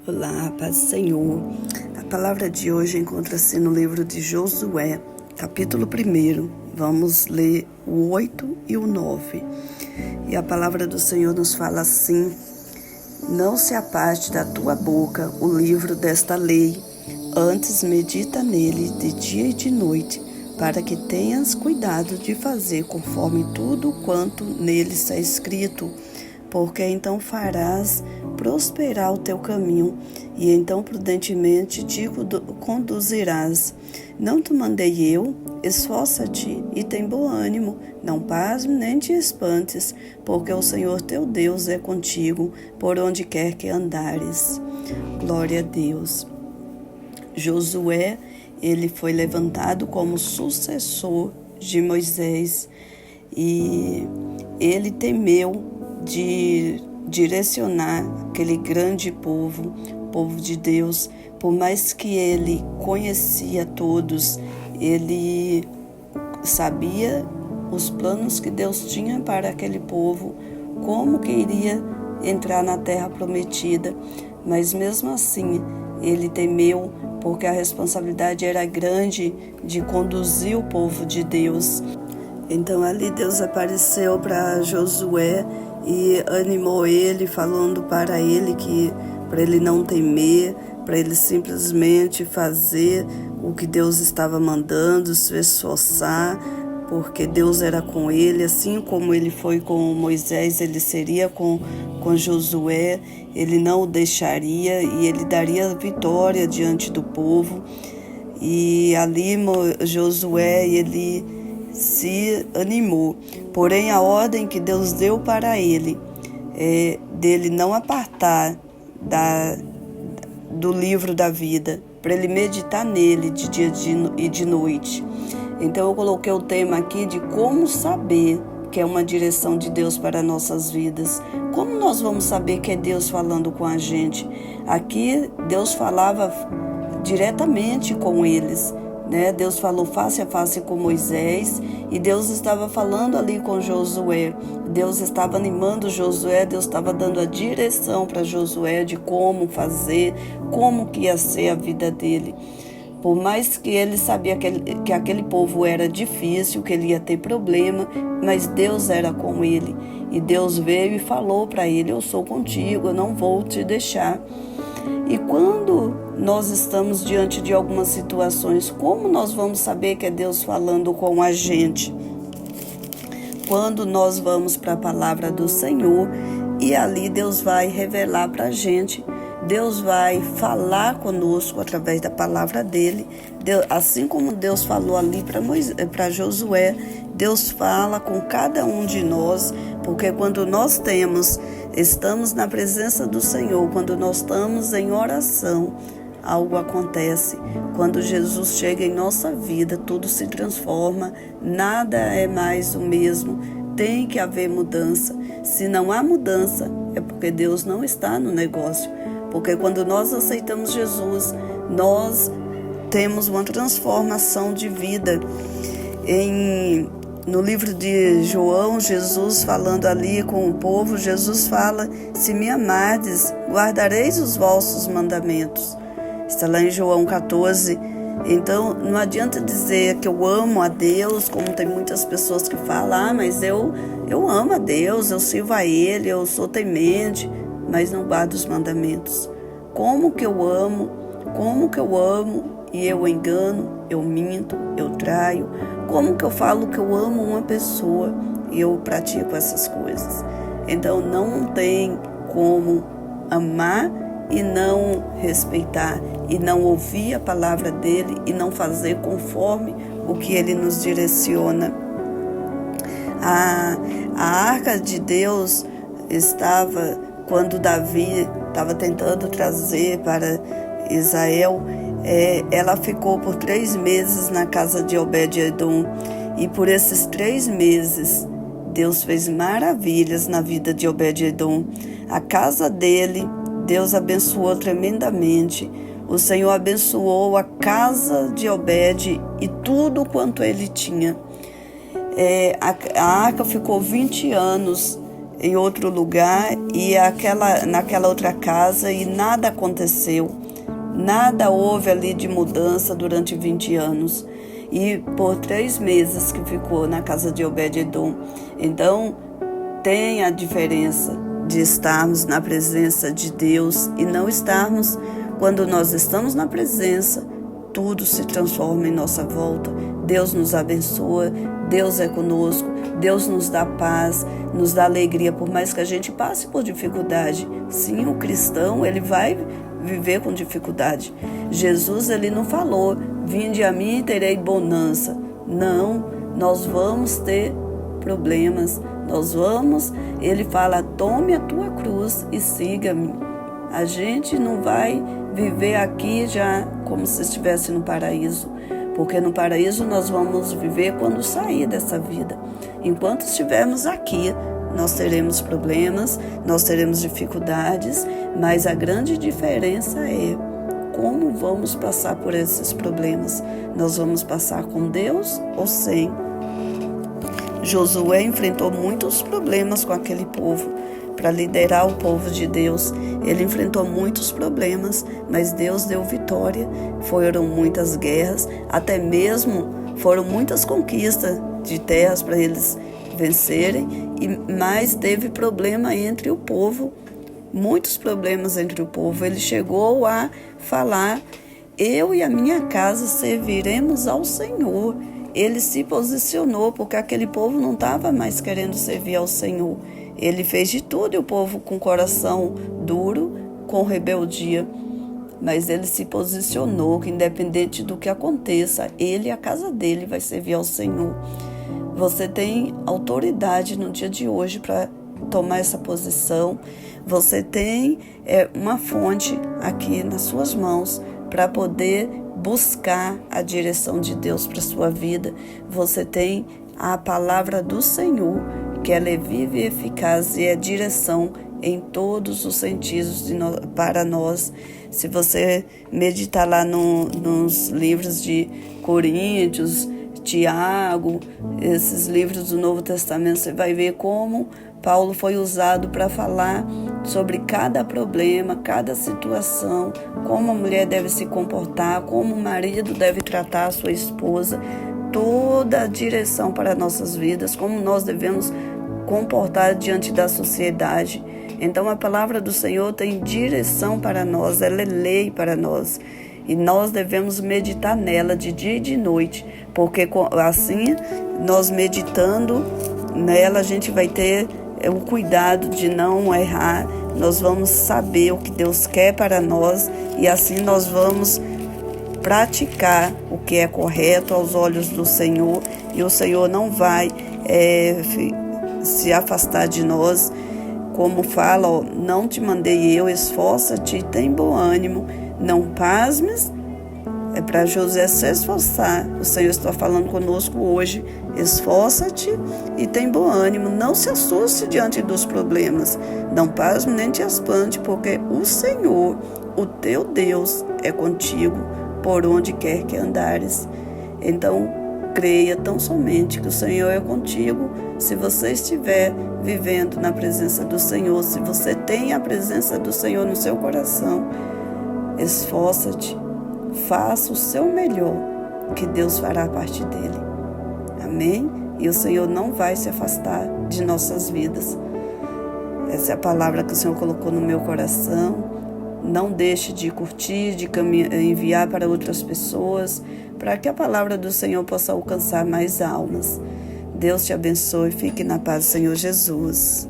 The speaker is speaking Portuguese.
Olá, paz do Senhor. A palavra de hoje encontra-se no livro de Josué, capítulo 1. Vamos ler o 8 e o 9. E a palavra do Senhor nos fala assim: não se aparte da tua boca o livro desta lei, antes medita nele de dia e de noite, para que tenhas cuidado de fazer conforme tudo quanto nele está escrito, porque então farás prosperar o teu caminho, e então prudentemente te conduzirás. Não te mandei eu? Esforça-te e tem bom ânimo, não pasme nem te espantes, porque o Senhor teu Deus é contigo, por onde quer que andares. Glória a Deus. Josué, ele foi levantado como sucessor de Moisés, e ele temeu de direcionar aquele grande povo, o povo de Deus. Por mais que ele conhecia todos, ele sabia os planos que Deus tinha para aquele povo, como que iria entrar na terra prometida, mas mesmo assim ele temeu, porque a responsabilidade era grande de conduzir o povo de Deus. Então ali Deus apareceu para Josué e animou ele, falando para ele que para ele não temer, para ele simplesmente fazer o que Deus estava mandando, se esforçar, porque Deus era com ele, assim como ele foi com Moisés, ele seria com Josué, ele não o deixaria e ele daria vitória diante do povo. E ali Josué, ele se animou, porém a ordem que Deus deu para ele é dele não apartar do livro da vida, para ele meditar nele de dia e de noite. Então eu coloquei o tema aqui de como saber que é uma direção de Deus para nossas vidas. Como nós vamos saber que é Deus falando com a gente? Aqui Deus falava diretamente com eles, né? Deus falou face a face com Moisés e Deus estava falando ali com Josué. Deus estava animando Josué, Deus estava dando a direção para Josué de como fazer, como que ia ser a vida dele. Por mais que ele sabia que aquele povo era difícil, que ele ia ter problema, mas Deus era com ele. E Deus veio e falou para ele: eu sou contigo, eu não vou te deixar. E quando nós estamos diante de algumas situações, como nós vamos saber que é Deus falando com a gente? Quando nós vamos para a palavra do Senhor e ali Deus vai revelar para a gente, Deus vai falar conosco através da palavra dele. Assim como Deus falou ali para Josué, Deus fala com cada um de nós, porque quando nós estamos na presença do Senhor, quando nós estamos em oração, algo acontece. Quando Jesus chega em nossa vida, tudo se transforma, nada é mais o mesmo, tem que haver mudança. Se não há mudança, é porque Deus não está no negócio. Porque quando nós aceitamos Jesus, nós temos uma transformação de vida. No livro de João, Jesus falando ali com o povo, Jesus fala: se me amardes, guardareis os vossos mandamentos. Está lá em João 14. Então, não adianta dizer que eu amo a Deus, como tem muitas pessoas que falam: mas eu amo a Deus, eu sirvo a Ele, eu sou temente, mas não guardo os mandamentos. Como que eu amo? Como que eu amo e eu engano, eu minto, eu traio? Como que eu falo que eu amo uma pessoa e eu pratico essas coisas? Então não tem como amar e não respeitar, e não ouvir a palavra dele e não fazer conforme o que ele nos direciona. A arca de Deus estava, quando Davi estava tentando trazer para Israel, ela ficou por 3 meses na casa de Obed-edom, e por esses 3 meses Deus fez maravilhas na vida de Obed-edom. A casa dele, Deus abençoou tremendamente. O Senhor abençoou a casa de Obed e tudo quanto ele tinha. A arca ficou 20 anos em outro lugar e naquela outra casa e nada aconteceu. Nada houve ali de mudança durante 20 anos. E por 3 meses que ficou na casa de Obed-edom. Então, tem a diferença de estarmos na presença de Deus e não estarmos. Quando nós estamos na presença, tudo se transforma em nossa volta. Deus nos abençoa, Deus é conosco, Deus nos dá paz, nos dá alegria, por mais que a gente passe por dificuldade. Sim, o cristão, ele vai viver com dificuldade. Jesus, ele não falou, vinde a mim e terei bonança. Não, nós vamos ter problemas, ele fala, tome a tua cruz e siga-me. A gente não vai viver aqui já como se estivesse no paraíso, porque no paraíso nós vamos viver quando sair dessa vida. Enquanto estivermos aqui, nós teremos problemas, nós teremos dificuldades, mas a grande diferença é como vamos passar por esses problemas. Nós vamos passar com Deus ou sem? Josué enfrentou muitos problemas com aquele povo. Para liderar o povo de Deus, ele enfrentou muitos problemas, mas Deus deu vitória. Foram muitas guerras, até mesmo foram muitas conquistas de terras para eles vencerem, mas teve problema entre o povo, muitos problemas entre o povo. Ele chegou a falar, eu e a minha casa serviremos ao Senhor. Ele se posicionou, porque aquele povo não estava mais querendo servir ao Senhor. Ele fez de tudo e o povo com coração duro, com rebeldia. Mas ele se posicionou que independente do que aconteça, ele e a casa dele vai servir ao Senhor. Você tem autoridade no dia de hoje para tomar essa posição. Você tem uma fonte aqui nas suas mãos para poder buscar a direção de Deus para a sua vida. Você tem a palavra do Senhor, que ela é viva e eficaz e é direção em todos os sentidos para nós. Se você meditar lá nos livros de Coríntios, Tiago, esses livros do Novo Testamento, você vai ver como Paulo foi usado para falar sobre cada problema, cada situação, como a mulher deve se comportar, como o marido deve tratar a sua esposa, toda a direção para nossas vidas, como nós devemos comportar diante da sociedade. Então a palavra do Senhor tem direção para nós, ela é lei para nós. E nós devemos meditar nela de dia e de noite, porque assim, nós meditando nela, a gente vai ter o cuidado de não errar, nós vamos saber o que Deus quer para nós e assim nós vamos praticar o que é correto aos olhos do Senhor, e o Senhor não vai se afastar de nós. Como fala, não te mandei eu, esforça-te e tem bom ânimo, não pasmes. É para José se esforçar. O Senhor está falando conosco hoje. Esforça-te e tem bom ânimo. Não se assuste diante dos problemas. Não pasme nem te espante, porque o Senhor, o teu Deus, é contigo por onde quer que andares. Então, creia tão somente que o Senhor é contigo. Se você estiver vivendo na presença do Senhor, se você tem a presença do Senhor no seu coração, esforça-te, faça o seu melhor, que Deus fará a parte dele. Amém? E o Senhor não vai se afastar de nossas vidas. Essa é a palavra que o Senhor colocou no meu coração. Não deixe de curtir, de enviar para outras pessoas, para que a palavra do Senhor possa alcançar mais almas. Deus te abençoe. Fique na paz do Senhor Jesus.